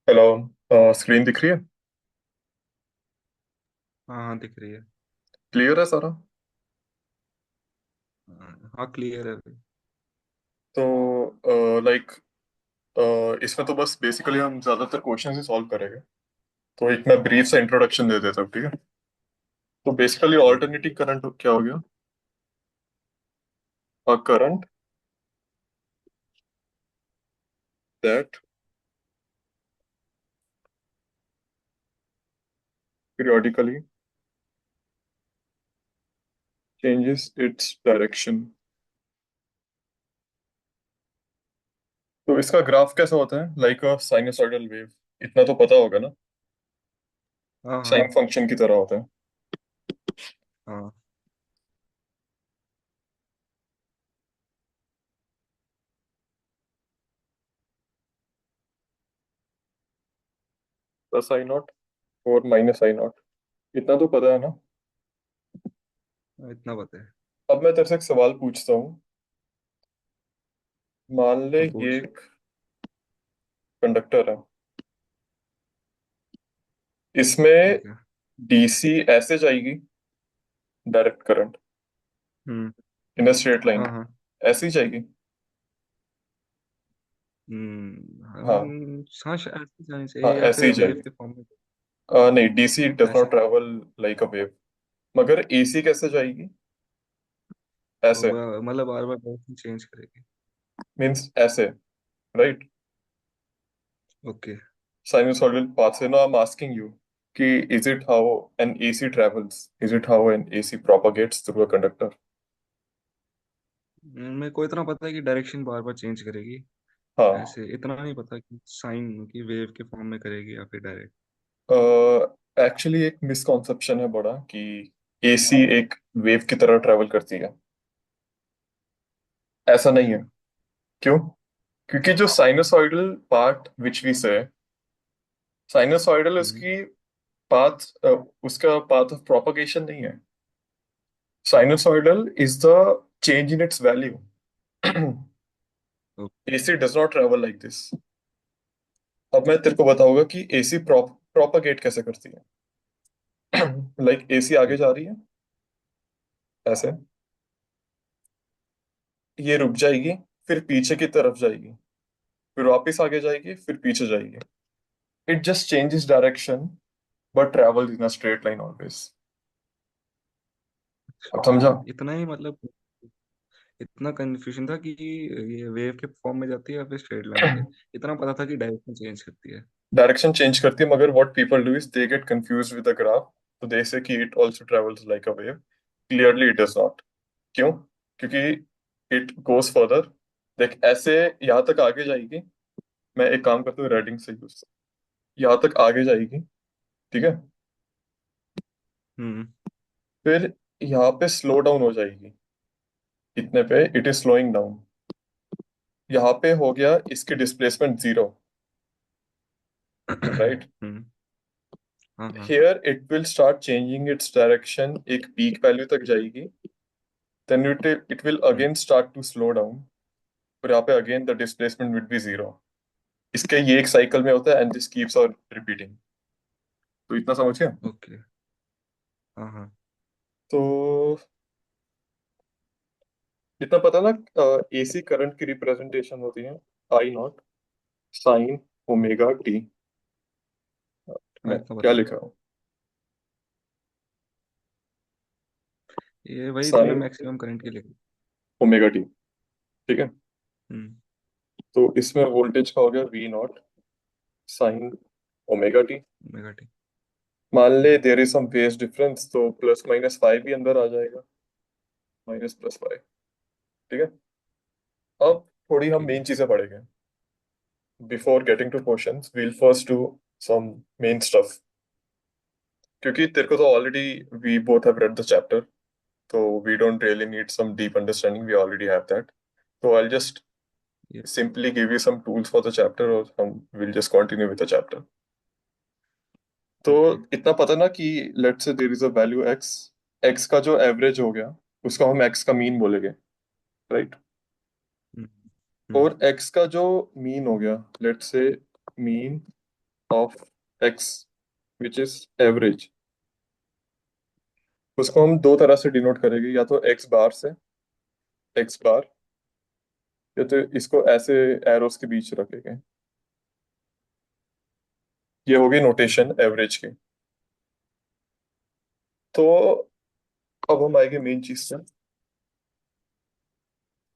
Hello. Screen दिख रही है? हाँ हाँ दिख रही है। क्लियर है सारा? हाँ क्लियर है भाई। तो लाइक इसमें तो बस बेसिकली हम ज्यादातर क्वेश्चन ही सॉल्व करेंगे। तो एक मैं ब्रीफ सा इंट्रोडक्शन दे देता हूँ, ठीक है? तो बेसिकली ठीक है। ऑल्टरनेटिंग करंट क्या हो गया? A current that periodically changes its direction। तो इसका ग्राफ कैसा होता है? लाइक अ साइनसॉइडल वेव। इतना तो पता होगा ना? हाँ साइन हाँ फंक्शन की तरह होता है। हाँ। प्लस आई नॉट और माइनस आई नॉट। इतना तो पता है ना? इतना पता है। अब मैं तेरे से एक सवाल पूछता हूँ। मान ले हाँ ये पूछ। एक कंडक्टर है। इसमें ठीक है। डीसी ऐसे जाएगी, direct current hmm. In a straight line. हाँ हाँ। ऐसी जाएगी। हाँ, हाँ शायद ऐसे जानी हाँ चाहिए या ऐसे फिर ही वेव जाएगी। के फॉर्म में। नहीं, डीसी डज ऐसे। Not travel like a wave. मगर एसी कैसे जाएगी? ऐसे। मतलब बार बार डायरेक्शन चेंज करेगी। मीन्स ऐसे, राइट? ओके। साइनसॉइडल पाथ से। No, I am asking you कि is it how an AC travels, is it how an AC propagates through a conductor? मेरे को इतना पता है कि डायरेक्शन बार बार चेंज करेगी। हाँ। ऐसे इतना नहीं पता कि साइन की वेव के फॉर्म में करेगी या फिर डायरेक्ट। एक्चुअली एक मिसकॉन्सेप्शन है बड़ा कि एसी एक वेव की तरह ट्रेवल करती है। ऐसा नहीं है। अच्छा। क्यों? क्योंकि जो साइनसॉइडल पार्ट विच वी से, साइनसॉइडल हम्म। उसकी पाथ, उसका पाथ ऑफ प्रोपगेशन नहीं है। Sinusoidal is the change in its value. Okay. AC does not travel like this. अब मैं तेरे को बताऊंगा कि एसी प्रोपगेट कैसे करती है। लाइक एसी आगे ठीक जा है। रही है, ऐसे। ये रुक जाएगी, फिर पीछे की तरफ जाएगी, फिर वापस आगे जाएगी, फिर पीछे जाएगी। It just changes direction but travels in a straight line always. अब अच्छा समझा? इतना ही मतलब। इतना कंफ्यूजन था कि ये वेव के फॉर्म में जाती है या फिर स्ट्रेट लाइन से। इतना पता था कि डायरेक्शन चेंज करती है। डायरेक्शन चेंज करती है, मगर what people do is they get confuse with the graph. तो दे से कि it also travels like a wave. Clearly it does not. क्यों? क्योंकि इट गोज फर्दर। देख, ऐसे यहाँ तक आगे जाएगी। मैं एक काम करता हूँ, रेडिंग से यूज, यहाँ तक आगे जाएगी, ठीक है? हम्म। फिर यहाँ पे स्लो डाउन हो जाएगी। इतने पे इट इज स्लोइंग डाउन। यहाँ पे हो गया इसकी डिस्प्लेसमेंट जीरो, राइट? हम्म। हाँ हाँ। Here it will start changing its direction, एक पीक वैल्यू तक जाएगी। Then it will hmm. Again start to slow down. और यहाँ पे again the displacement will be zero. इसके ये एक साइकिल में होता है and this keeps on repeating. तो इतना समझ गया? ओके। हाँ हाँ। तो इतना पता ना, एसी करंट की रिप्रेजेंटेशन होती है आई नॉट साइन ओमेगा टी। हाँ मैं इतना क्या पता है। लिखा हूँ? ये वही तूने साइन मैक्सिमम करंट के लिए। ओमेगा टी, ठीक है? हम्म। तो इसमें वोल्टेज का हो गया V not sine omega T. Omega T. मान ले there is some phase difference, तो प्लस माइनस फाइव भी अंदर आ जाएगा। माइनस प्लस फाइव, ठीक है? अब थोड़ी हम ठीक मेन है। चीजें पढ़ेंगे। Before getting to questions we'll first do some main stuff. क्योंकि तेरे को तो already, we both have read the chapter, तो we don't really need some deep understanding, we already have that. तो आई जस्ट ये। simply give you some tools for the chapter, और हम will just continue with the chapter। तो okay. इतना पता ना कि let's say there is a value x। x का जो एवरेज हो गया, उसको हम x का मीन बोलेंगे, राइट? हम्म। हम्म। और x का जो मीन हो गया, let's say mean of x which is average, उसको हम दो तरह से डिनोट करेंगे, या तो एक्स बार से, एक्स बार, या तो इसको ऐसे एरोस के बीच रखेंगे। ये होगी नोटेशन एवरेज की। तो अब हम आएंगे मेन चीज से।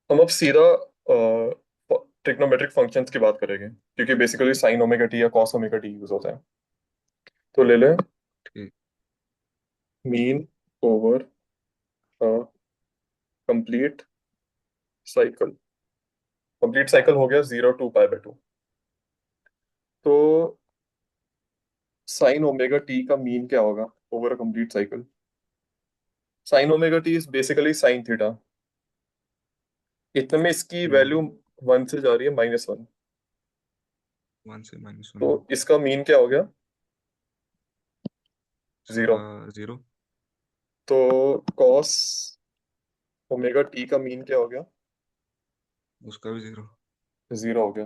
हम अब सीधा ट्रिग्नोमेट्रिक फंक्शंस की बात करेंगे, क्योंकि बेसिकली साइन ओमेगा टी या कॉस ओमेगा टी यूज होता है। तो ले लें ठीक। Mean over complete cycle. Complete cycle हो गया 0 to π/2। तो साइन ओमेगा टी का मीन क्या होगा over a complete cycle? Sign omega T is basically sine theta. इतने में इसकी हम्म। वैल्यू 1 से जा रही है -1। 1 से -1। तो इसका मीन क्या हो गया? इसका 0। 0। तो कॉस ओमेगा टी का मीन क्या हो गया? उसका भी 0। 0 हो गया।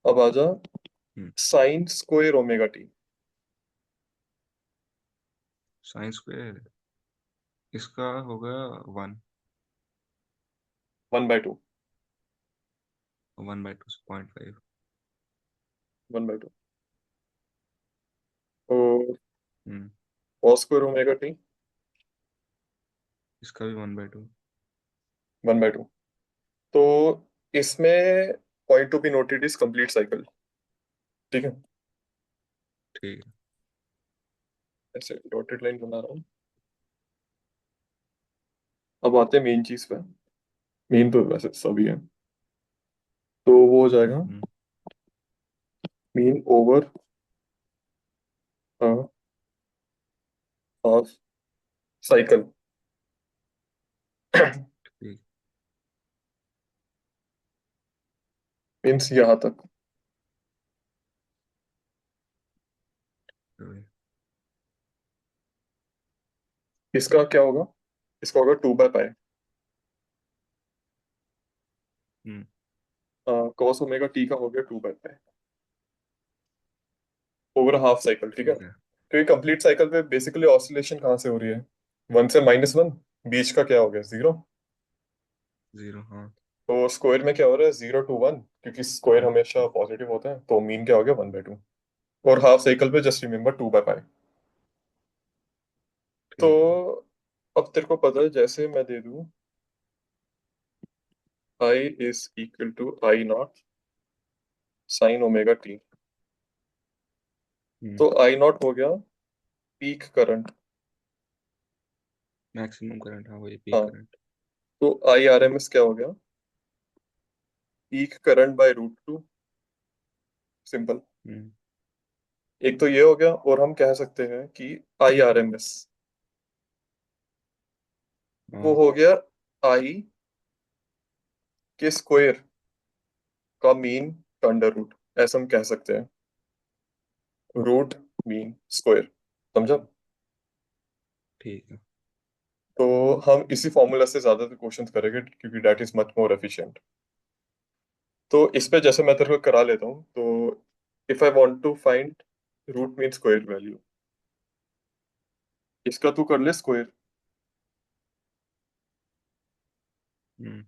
अब आ जा हम्म। Sine square omega T. Sine square इसका होगा 1। 1/2। 1/2 से 0.5। 1/2। तो हम्म। कॉस स्क्वायर ओमेगा टी इसका भी 1/2। 1/2। तो इसमें point to be noted is complete cycle. ठीक है, ठीक है। ऐसे डॉटेड लाइन बना रहा हूँ। अब आते हैं मेन चीज पे। मेन तो वैसे सभी है। तो वो हो जाएगा हम्म। Mean over half cycle. ठीक मीन्स यहाँ तक। है। इसका क्या होगा? इसका होगा 2/π। हम्म। कॉस ओमेगा टी का हो गया 2/π ओवर हाफ साइकिल। ठीक है, ठीक है। तो ये कंप्लीट साइकिल पे बेसिकली ऑसिलेशन कहाँ से हो रही है? 1 से -1। बीच का क्या हो गया? 0। 0। हाँ। तो स्क्वायर में क्या हो रहा है? 0 to 1, क्योंकि स्क्वायर हमेशा पॉजिटिव होता है। तो मीन क्या हो गया? 1/2। और हाफ साइकिल पे जस्ट रिमेम्बर 2/π। तो ठीक है। अब तेरे को पता है, जैसे मैं दे दूं I is equal to I0 sine omega t, हम्म। तो I0 हो गया पीक करंट। मैक्सिमम करंट, हाँ वही हाँ, पीक करंट। तो IRMS क्या हो गया? Peak current by √2। सिंपल। हम्म। एक तो ये हो गया, और हम कह सकते हैं कि IRMS वो हाँ। हो गया आई के स्क्वायर का मीन का अंडर रूट। ऐसा हम कह सकते हैं, रूट मीन स्क्वायर। समझा? ठीक है। तो हम इसी फॉर्मूला से ज्यादातर क्वेश्चंस करेंगे, क्योंकि that is much more efficient. तो इस पे जैसे मैं तेरे को करा लेता हूँ। तो if I want to find root mean square value, इसका तू कर ले स्क्वायर। हम्म।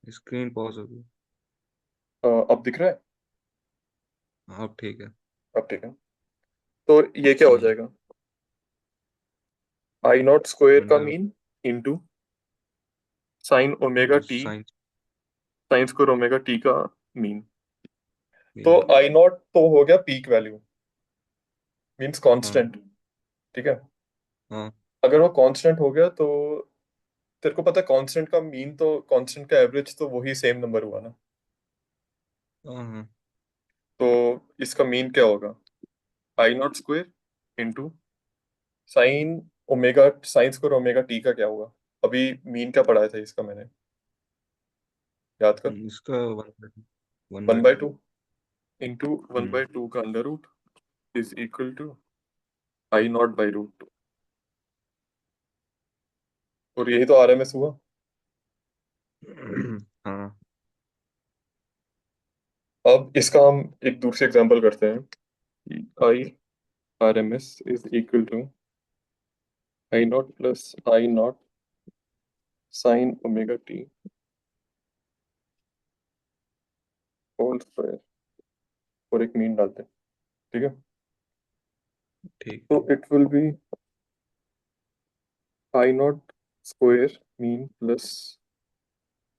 स्क्रीन पॉज होगी। अब दिख रहा है? हाँ अब ठीक है। अब ठीक है। तो ये क्या हो हम्म। जाएगा? I0 स्क्वायर का under mean into sine omega T, sine. Sine square omega T का मीन। तो मीन। I0 तो हो गया पीक वैल्यू, मीन्स हाँ। कांस्टेंट। ठीक है, हाँ। अगर वो कांस्टेंट हो गया तो तेरे को पता है कांस्टेंट का मीन तो कांस्टेंट का एवरेज तो वही सेम नंबर हुआ ना। हाँ। हाँ। तो इसका मीन क्या होगा? I0 square into sine omega, sign square omega T का क्या होगा? अभी मीन क्या पढ़ाया था इसका मैंने, याद कर। इसका 1/2। One one by by two two into one हम्म। बाई टू का under root is equal to I0/√2। और यही तो RMS हुआ। हाँ। अब इसका हम एक दूसरे एग्जांपल करते हैं। I R M S is equal to I naught plus I naught sine omega T whole square, और एक मीन डालते हैं। ठीक है। ठीक तो है। It will be I naught square mean plus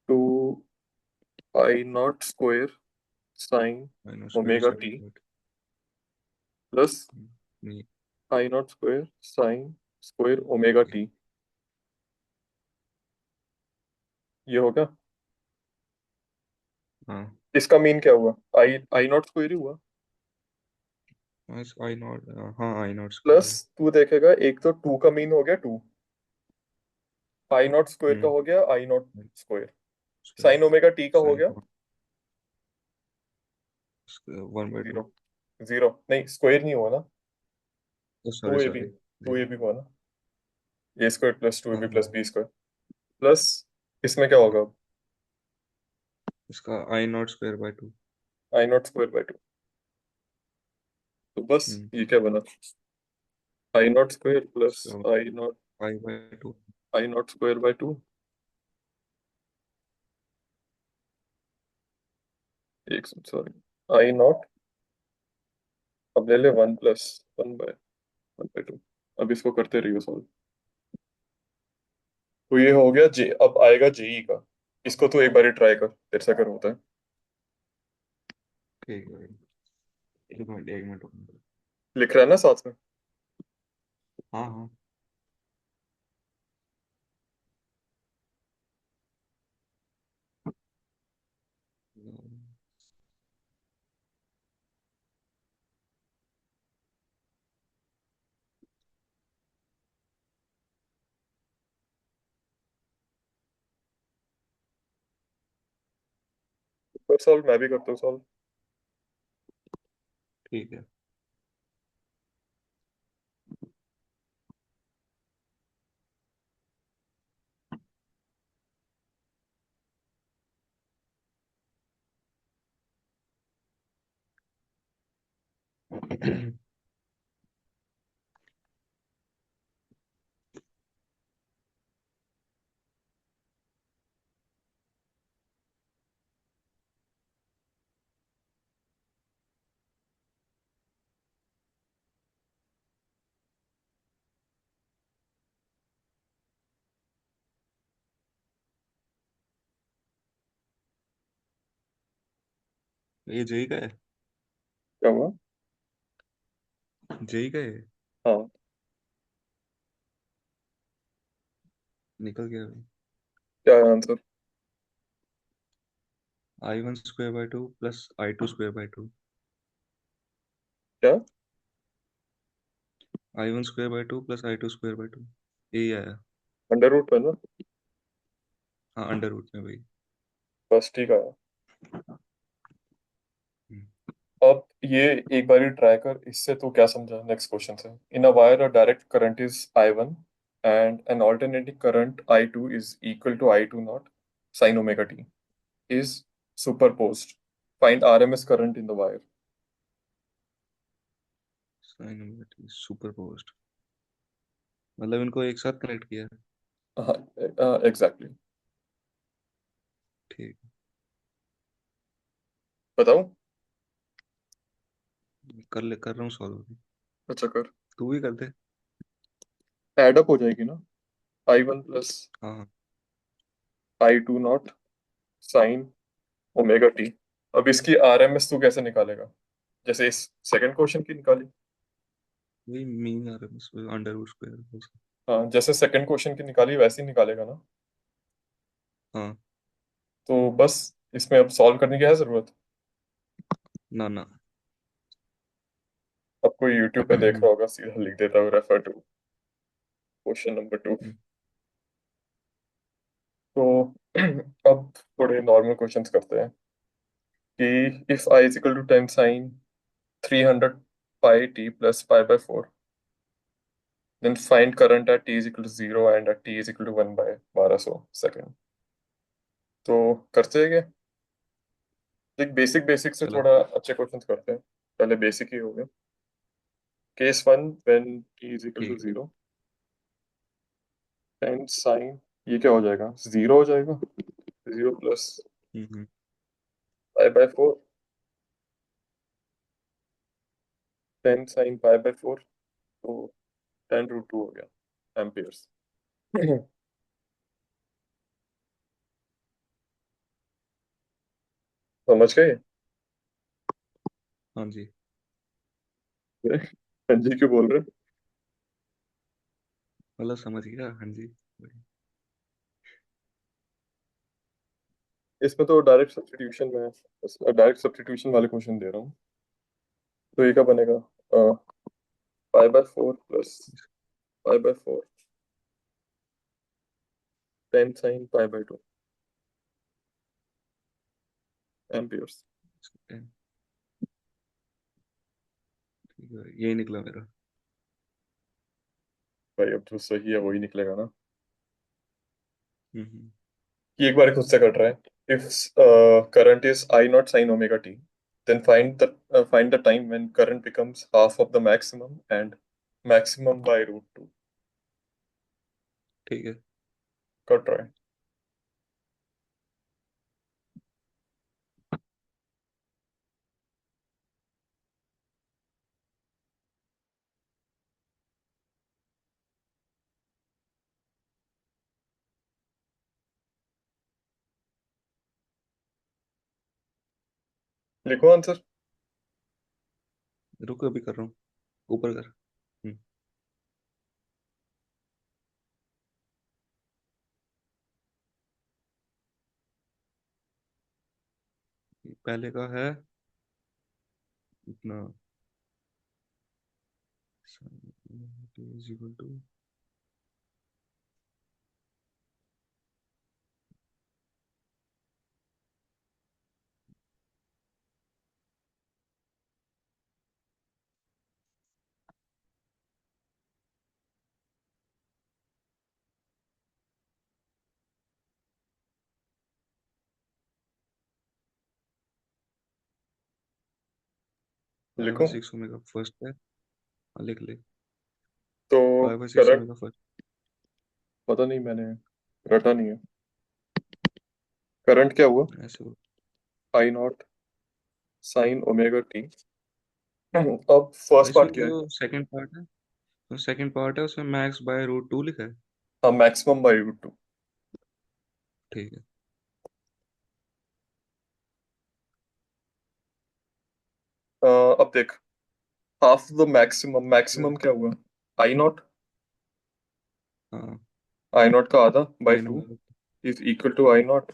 two I naught square sine minus square omega T sine. Plus नहीं। I naught square sine square omega t. ये होगा। हाँ। इसका मीन क्या हुआ? आई आई नॉट स्क्वायर ही हुआ। माइनस आई नॉट। हाँ, I naught plus square है। तू देखेगा, एक तो टू का मीन हो गया टू, आई नॉट स्क्वायर का हम्म। हो गया I naught square, square. Sine omega T का हो साइन गया 1/2। जीरो। जीरो नहीं, स्क्वायर नहीं हुआ ना। Two sorry A B, sorry. Two A B हुआ ना। A square plus two A हाँ बी प्लस हाँ। बी स्क्वायर प्लस, इसमें क्या होगा अब? इसका I naught square by 2। I naught square by two. तो बस हम्म। ये क्या बना? आई नॉट स्क्वायर प्लस इसका I naught, 5/2। I naught square by two. एक सॉरी, आई नॉट, अब ले ले one plus one by two. अब इसको करते रहिए सॉल्व। तो ये हो गया जे, अब आएगा जेई का। इसको तो एक बार ट्राई कर, तेरे से अगर होता है। ठीक है। एक मिनट एक मिनट रुकना। लिख रहा है ना साथ में? हाँ हाँ। कर सॉल्व, मैं भी करता हूँ सॉल्व। ठीक है। ये जेई का है। क्या हुआ? जेई का है। हाँ। निकल गया भाई। क्या है answer? I1² bye 2 plus I2² bye 2। क्या? I1² bye 2 plus I2² bye 2। यही आया। अंडर रूट में ना। हाँ, अंडर रूट में भाई। बस ठीक है। हम्म। अब ये एक बार ही ट्राई कर, इससे तू क्या समझा नेक्स्ट क्वेश्चन से? In a wire a direct current is I one and an alternating current I two is equal to I two naught sine omega t is superposed. Find RMS current in the wire. Sine omega superposed. मतलब इनको एक साथ connect किया है। Exactly. ठीक। बताऊं? कर रहा हूँ सॉल्व। अच्छा कर। तू भी कर दे। एड अप हो जाएगी ना, आई वन प्लस हाँ हाँ। I two naught sine omega t. अब इसकी आरएमएस तू कैसे निकालेगा? जैसे इस सेकंड क्वेश्चन की निकाली। वही मीन आ रहा है बस, अंडर रूट स्क्वायर। हाँ, जैसे सेकंड क्वेश्चन की निकाली वैसे ही निकालेगा ना। हाँ। तो बस इसमें अब सॉल्व करने की है जरूरत? ना ना। अब कोई यूट्यूब पे देख रहा होगा, सीधा लिख देता हूँ refer to question number two. तो अब थोड़े नॉर्मल क्वेश्चंस करते हैं कि if I is equal to 10 sine 300 pi t plus pi by 4, then find current at t is equal to 0 and at t is equal to 1 by 1200 second. तो करते हैं क्या? देख बेसिक बेसिक से चलो। थोड़ा अच्छे क्वेश्चंस करते हैं। पहले बेसिक ही हो गया। Case one when t is equal to ठीक है। 0, टेन साइन, ये क्या हो जाएगा, 0 हो जाएगा। 0 plus hmm. Pi by 4, ten sine pi by 4, तो 10√2 हो गया एम्पियर्स। समझ गए? हाँ जी। हाँ जी क्यों बोल रहे? मतलब समझ गया, हाँ जी। इसमें तो डायरेक्ट सब्स्टिट्यूशन में है, डायरेक्ट सब्स्टिट्यूशन वाले क्वेश्चन दे रहा हूँ। तो ये क्या बनेगा, pi by 4 plus pi by 4, ten sine pi by 2 amperes. ठीक है, यही निकला मेरा। भाई अब जो सही है वही निकलेगा ना। हम्म। ये एक बार खुद से कट रहा है। If current is I naught sine omega T, then find the time when current becomes half of the maximum and maximum by √2। ठीक है। कट रहा है। लिखो आंसर। रुको, अभी कर रहा हूँ। ऊपर कर। हम्म। पहले का है इतना, is equal to, pi by लिखो। 6 ओमेगा फर्स्ट है। हाँ, लिख ले। तो pi by 6 current, omega first. पता नहीं मैंने रटा नहीं है। करंट क्या हुआ, ऐसे हो। आई नॉट साइन ओमेगा टी। अब और फर्स्ट इसमें पार्ट क्या है? जो सेकंड पार्ट है, तो सेकंड पार्ट है उसमें मैक्स बाय रूट टू लिखा है। हाँ मैक्सिमम बाई √2। ठीक है। अब देख, हाफ द मैक्सिमम, फिर, मैक्सिमम क्या हुआ, आई नॉट, हाँ, आई नॉट का आधा by sine 2 omega is equal to I naught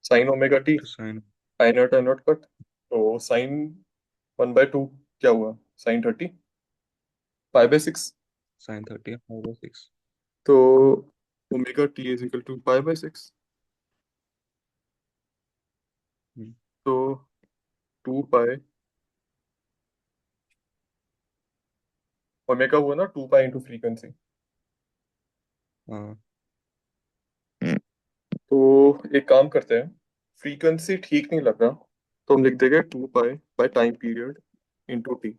sine omega T. Two sine, I naught cut, तो साइन 1/2 क्या हुआ, sine 30 pi by 6। Sine 30 pi by 6। तो omega T is equal to pi by 6। तो 2 पाई, omega हुआ ना 2 pi into frequency. हाँ, तो एक काम करते हैं, फ्रीक्वेंसी ठीक नहीं लग रहा, तो हम लिख देंगे 2 pi by time period into t,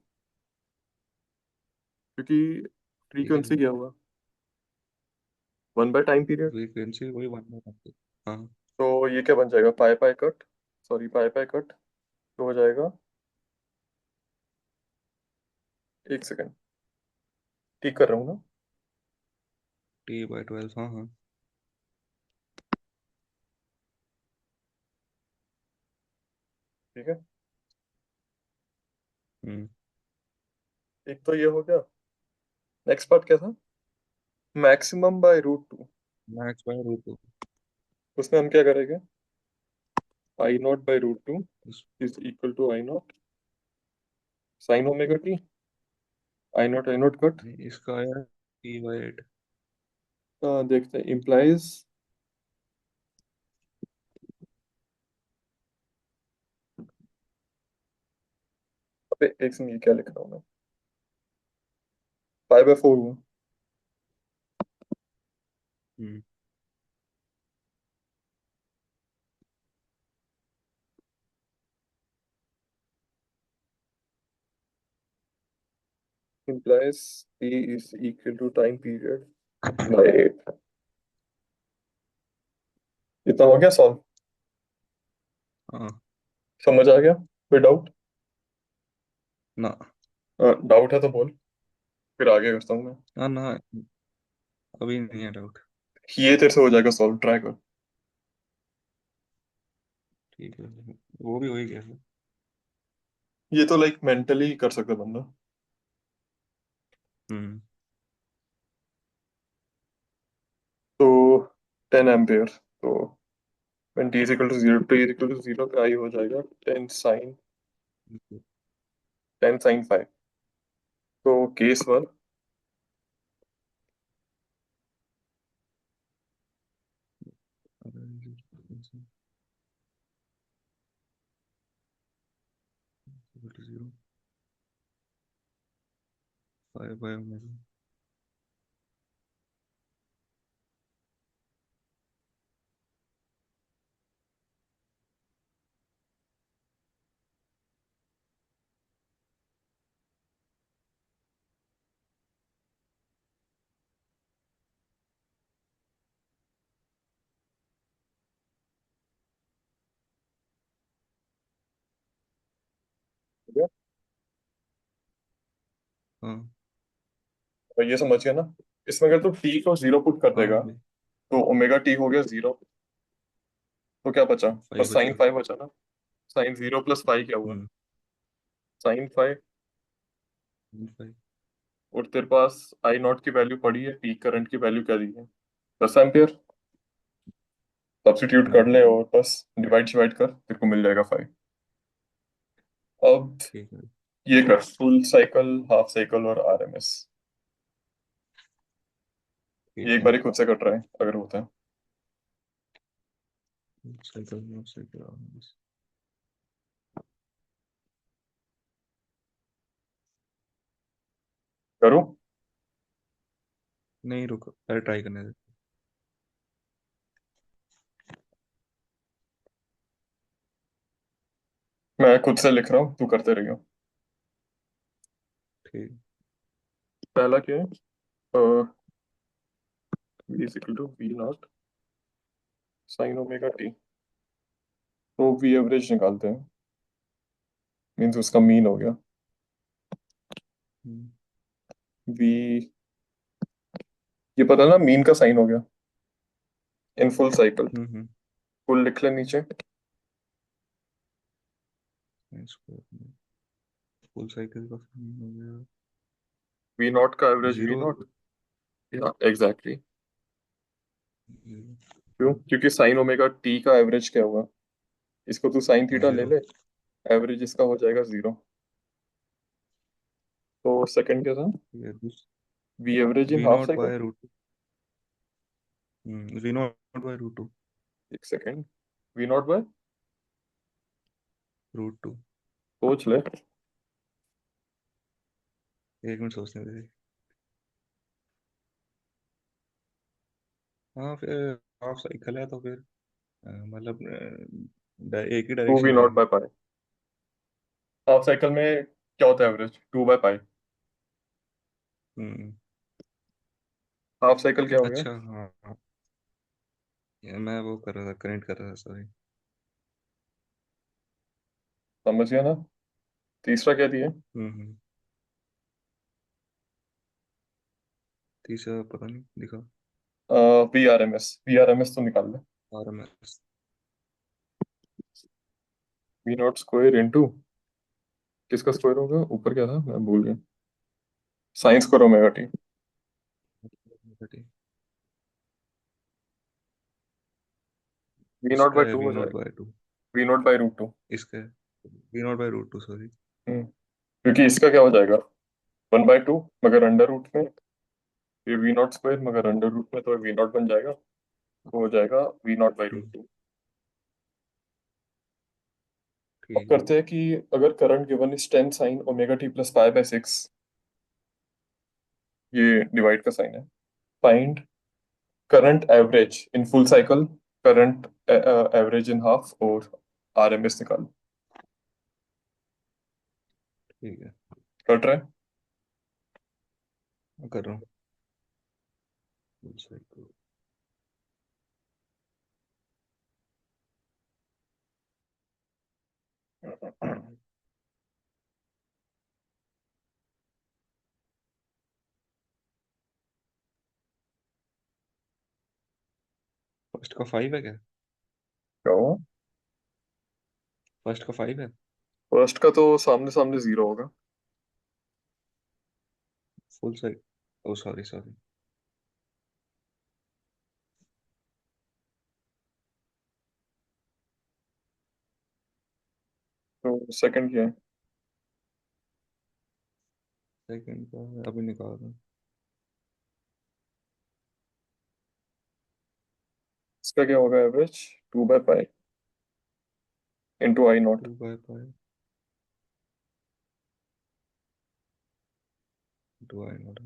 क्योंकि ठीक है। फ्रीक्वेंसी क्या हुआ, 1/टाइम पीरियड। फ्रीक्वेंसी वही वन बाय। हाँ। तो ये क्या बन जाएगा, pi pi cut, sorry pi pi cut, तो हो जाएगा, एक सेकेंड, ठीक कर रहा हूँ ना। टी बाय 12, हाँ हाँ। ठीक है, हम्म। एक तो ये हो गया। नेक्स्ट पार्ट क्या था, maximum by √2। Max by root two. उसमें हम क्या करेंगे, आई नॉट बाय √2 उस, is equal to I naught sine omega T, I naught cut. इसका आया टी बाय 8। देखते हैं, इम्प्लाइज, अबे एक सेकंड, ये क्या लिख रहा हूँ मैं, पाई बाय 4 हुआ। हम्म। implies T is equal to time period by 8। इतना हो गया सॉल्व? हाँ। समझ आ गया? कोई डाउट? ना। डाउट है तो बोल, फिर आगे करता हूँ मैं। हाँ ना, अभी नहीं है डाउट। ये तेरे से हो जाएगा सॉल्व, ट्राई कर। ठीक है, वो भी हो ही गया है। ये तो लाइक मेंटली कर सकता है बंदा। हम्म। तो 10 एम्पियर, तो when t is equal to 0, t is equal to 0 पे आई हो जाएगा 10 sin 5। तो case one, zero five by omega. हाँ। तो ये समझ गया ना? इसमें अगर तू t को 0 पुट कर हाँ देगा भाई। तो ओमेगा t हो गया 0। तो क्या बचा? बस फाइव साइन बचेगा। 5 बचा ना। साइन 0 प्लस 5 क्या हुआ? हम्म। sin 5। फाइव। और तेरे पास आई नॉट की वैल्यू पड़ी है, पीक करंट की वैल्यू क्या दी है? 10 एम्पियर। सब्स्टिट्यूट कर हम्म। ले और बस डिवाइड डिवाइड कर, तेरे को मिल जाएगा 5। अब ठीक है। ये कर फुल साइकिल, हाफ साइकिल और आरएमएस। ये ठीक एक है। बार ही खुद से कट रहा है अगर होता है। Cycle cycle. करूँ? नहीं रुको, पहले ट्राई करने दे। मैं खुद से लिख रहा हूँ, तू करते रहियो। ठीक। पहला क्या है? v is equal to V not sine omega T. तो वी एवरेज निकालते हैं, मीन्स उसका मीन हो गया हम्म। v। ये पता ना मीन का साइन हो गया इन फुल साइकिल। हम्म। फुल लिख ले नीचे। फुल साइकिल का फॉर्म हो गया वी नॉट का एवरेज वी जीरो। नॉट। या एग्जैक्टली। जीरो। क्यों? क्योंकि साइन ओमेगा टी का एवरेज क्या हुआ? इसको तू साइन थीटा ले जीरो। ले, एवरेज इसका हो जाएगा 0। तो सेकंड क्या था? ये V average in V half naught cycle. By root. V naught by root two. एक second, we naught by, root two. सोच ले। एक मिनट सोचने दे। हाँ फिर हाफ साइकिल है तो फिर मतलब एक ही टू वी डायरेक्शन नॉट रहेगी। By pi. हाफ साइकिल में क्या होता है एवरेज? 2/पाई। हम्म। हाफ साइकिल क्या हो गया? अच्छा हाँ हाँ। ये मैं वो कर रहा था, कनेक्ट कर रहा था, सॉरी। समझ गया ना? तीसरा क्या दिया? हम्म। तीसरा पता नहीं दिखा। वी आर एम एस तो निकाल ले। R M S. V naught square into किसका स्क्वायर होगा? ऊपर क्या था मैं भूल गया। Sine square omega T. V naught इसका बाय है टू वी हो नॉट जाएगा। By two. V naught by root two. इसका है V naught by root two, sorry. क्योंकि इसका क्या हो जाएगा? 1/2 मगर अंडर रूट में, फिर वी नॉट स्क्वायर मगर अंडर रूट में, तो वी नॉट बन जाएगा। तो हो जाएगा V naught by root hmm. Two. अब ठीक है। करते हैं कि अगर current given is 10 sin ωt+π/6, ये डिवाइड का साइन है। Find current average in full cycle, current average in half और आरएमएस निकाल। ठीक है। कट रहा है? मैं कर रहा हूँ। फर्स्ट का 5 है क्या? क्या हुआ? फर्स्ट का 5 है। फर्स्ट का तो सामने सामने जीरो होगा। Full side. Oh sorry sorry. तो सेकंड क्या है? सेकंड का अभी निकाल रहा हूँ। इसका क्या होगा average? 2/5 into I naught. 2/5 two I naught.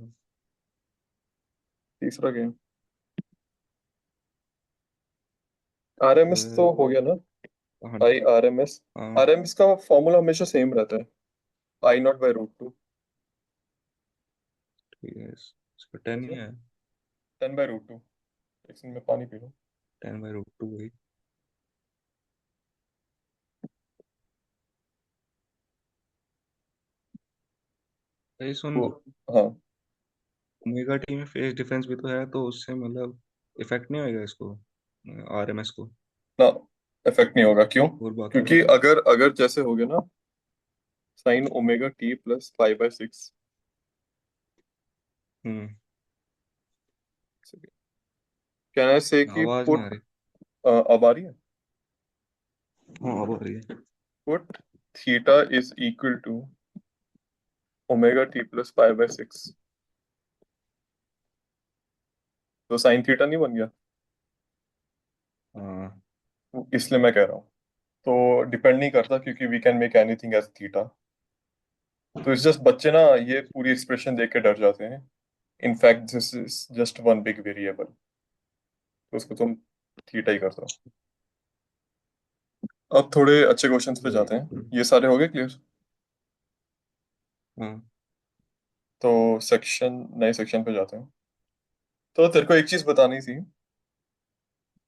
तीसरा क्या है? आर एम एस तो हो गया ना? हाँ आई आर एम एस। हाँ। आर एम एस का फॉर्मूला हमेशा सेम रहता है, I0/√2। ठीक है इसका 10 ही है। 10/√2। एक सेकंड में पानी पी लो। 10/√2 वही। ये सुन। तो हाँ ओमेगा टी में फेज डिफरेंस भी तो है, तो उससे मतलब इफेक्ट नहीं होएगा इसको, आरएमएस को? ना, इफेक्ट नहीं होगा। क्यों? और बाकी क्योंकि मतलब। अगर अगर जैसे हो गया ना, sin ω t + 5/6। Hmm. Can I से कि आवाज नहीं आ पुट, रही। अब आ रही है? हाँ अब आ रही है। Put theta is equal to ω t + 5/6। तो साइन थीटा नहीं बन गया? हाँ। इसलिए मैं कह रहा हूँ। तो डिपेंड नहीं करता, क्योंकि we can make anything as theta. तो इस जस्ट बच्चे ना ये पूरी एक्सप्रेशन देख के डर जाते हैं। In fact this is just one big variable, तो उसको तुम थीटा ही कर दो। अब थोड़े अच्छे क्वेश्चंस पे वही। जाते हैं। ये सारे हो गए क्लियर? हाँ। तो सेक्शन, नए सेक्शन पे जाते हैं। तो तेरे को एक चीज बतानी थी।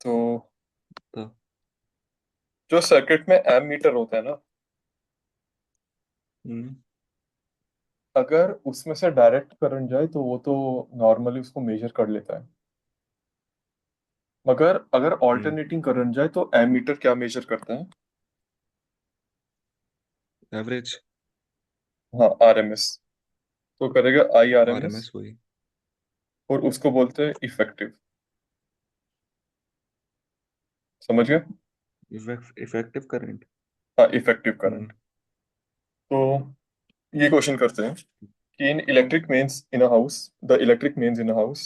तो तो जो सर्किट में एम मीटर होता है ना, हम्म अगर उसमें से डायरेक्ट करंट जाए तो वो तो नॉर्मली उसको मेजर कर लेता है। मगर अगर हम्म ऑल्टरनेटिंग करंट जाए तो एम मीटर क्या मेजर करता है? एवरेज। हाँ, आरएमएस। तो करेगा IRMS। आरएमएस वही। और उसको बोलते हैं इफेक्टिव। समझ गए? Effective current. हाँ, इफेक्टिव हम्म करंट। तो ये क्वेश्चन करते हैं कि in electric mains in a house, the electric mains in a house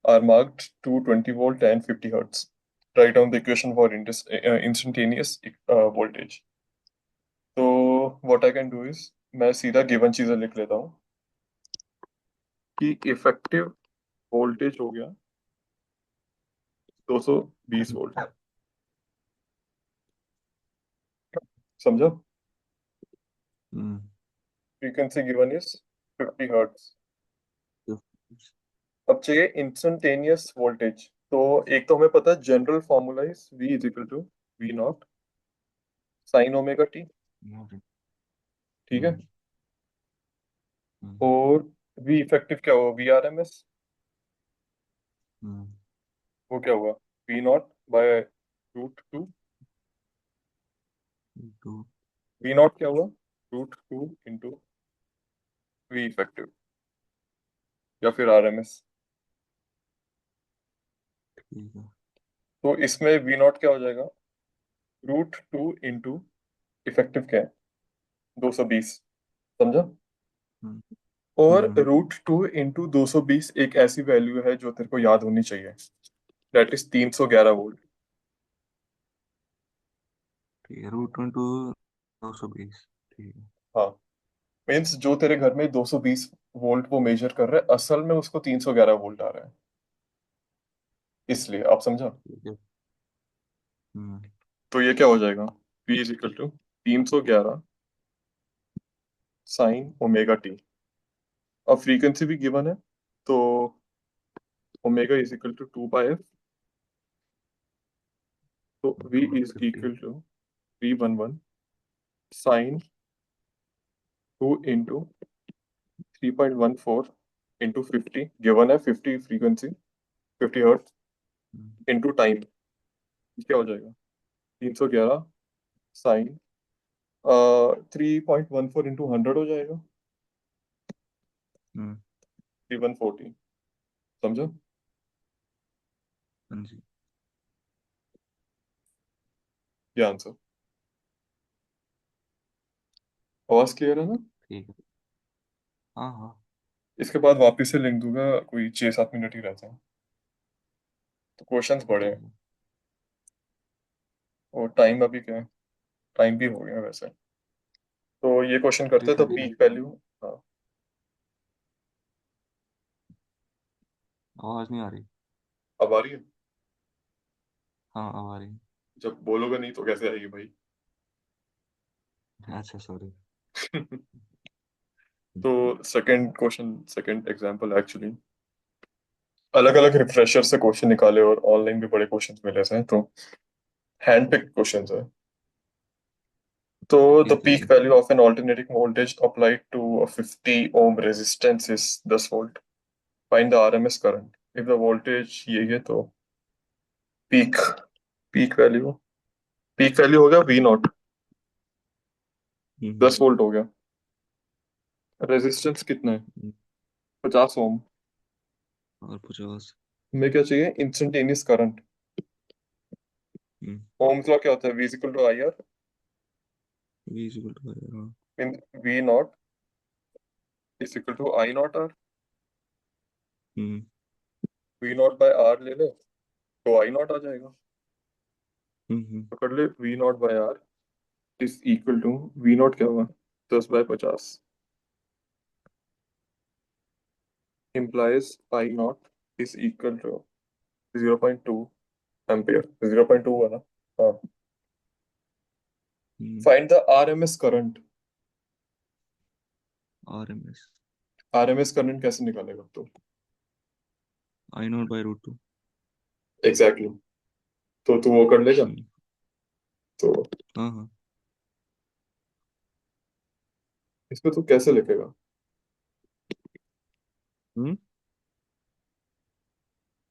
are marked to 20 volt and 50 hertz. Write down the equation for instantaneous voltage. तो what I can do is मैं सीधा given चीजें लिख लेता हूँ कि effective voltage हो गया 220 वोल्ट। समझो? हम्म फ्रीक्वेंसी गिवन इज 50 हर्ट्ज। अब चाहिए इंस्टेंटेनियस वोल्टेज। तो एक तो हमें पता है general formula is V = V0 sin ω t। ठीक है। हम्म हम्म और V इफेक्टिव क्या होगा? VRMS। हम्म वो क्या होगा? V0/√2। तो V0 क्या हुआ? √2 इंटू V इफेक्टिव, या फिर RMS। ठीक है। तो इसमें V0 क्या हो जाएगा? √2 इंटू इफेक्टिव क्या है? 220। समझा? हम्म और हम्म √2 इंटू 220 एक ऐसी वैल्यू है जो तेरे को याद होनी चाहिए। That is 311 volt. ठीक है। √2 × 220। ठीक है। हाँ, मीन्स जो तेरे घर में 220 वोल्ट वो मेजर कर रहा है, असल में उसको 311 वोल्ट आ रहा है। इसलिए आप समझा? ठीक है। हम्म तो ये क्या हो जाएगा? P = 311 sin ω t। अब फ्रीक्वेंसी भी गिवन है, तो omega is equal to 2 pi F, तो v upon is 50। Equal to 311 sine 2 into 3.14 into 50, given है 50 फ्रीक्वेंसी, 50 हर्ट्ज, इंटू टाइम। क्या हो जाएगा? 311 साइन 3.14 इंटू 100 हो जाएगा, 3140। समझो? हाँ जी। ये आंसर। आवाज क्लियर है ना? ठीक है। हाँ हाँ। इसके बाद वापस से लिख दूंगा, कोई 6-7 मिनट ही रहते हैं, तो क्वेश्चंस बड़े हैं। ठीक है। और टाइम अभी क्या है? टाइम भी हो गया वैसे। तो ये क्वेश्चन थ्री करते हैं, तो थर्टी पीक नाइन वैल्यू। हाँ, आवाज नहीं आ रही। अब आ रही है? हाँ अब आ रही है। जब बोलोगे नहीं तो कैसे आएगी भाई? अच्छा सॉरी। तो second question, second example actually, अलग अलग रिफ्रेशर से क्वेश्चन निकाले और ऑनलाइन भी बड़े क्वेश्चंस मिले हैं, तो हैंड पिक क्वेश्चंस है। तो द ठीक है पीक जी। Value of an alternating voltage applied to a 50 ohm resistance is 10 volt. Find the RMS current. If the voltage ये है तो पीक, पीक वैल्यू हो गया वी नॉट, हम्म 10 वोल्ट हो गया। रेजिस्टेंस कितना है? हम्म, 50 ओम। और 50। हमें क्या चाहिए? Instantaneous current. हम्म ओम्स लॉ क्या होता है? V is equal to I R V is equal to हाँ। इन V naught is equal to I naught R. हम्म वी नॉट बाय आर ले ले तो आई नॉट आ जाएगा। हम्म। पकड़ ले, V naught by R is equal to, V naught क्या हुआ? 10/50 implies I naught is equal to 0.2 ampere. 0.2 है ना? हाँ। Find the RMS current. R M S RMS current कैसे निकालेगा तो? I naught by root two. Exactly exactly. तो तू वो कर लेगा तो हाँ हाँ। इसमें तू कैसे लिखेगा? हम्म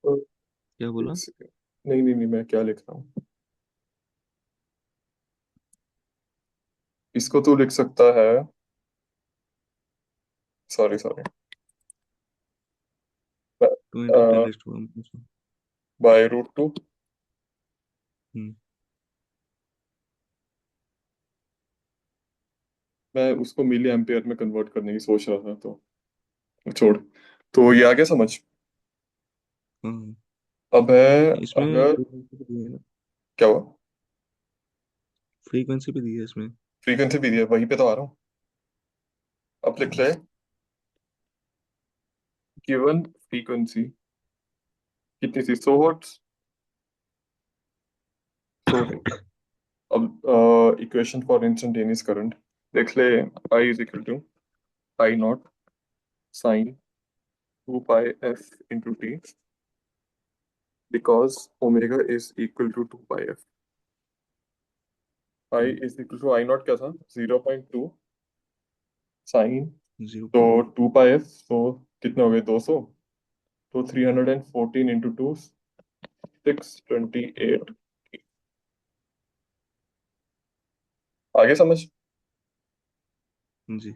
तो क्या एक बोला? सेकंड, नहीं नहीं नहीं, मैं क्या लिख रहा हूँ? इसको तू लिख सकता है, sorry sorry, two into ten raise two. By root 2। हम्म मैं उसको मिली एम्पियर में कन्वर्ट करने की सोच रहा था, तो छोड़। तो ये आ गया समझ? हाँ हाँ। अब है, इसमें अगर फ्रीक्वेंसी भी दी है ना? क्या हुआ? फ्रीक्वेंसी भी दी है इसमें। फ्रीक्वेंसी भी दिया, वहीं पे तो आ रहा हूँ। अब लिख हम्म ले, गिवन फ्रीक्वेंसी कितनी थी? 100 हर्ट्ज। 100 थी। अब इक्वेशन फॉर इंस्टेंटेनियस करंट देख ले। I is equal to I naught sine 2 pi F into t, because omega is equal to 2 pi F. I हम्म, is equal to I naught क्या था? 0.2 sine, zero तो point 2 pi F, तो कितने हो गए? 200। तो 314 इंटू टू 628। आगे समझ? जी।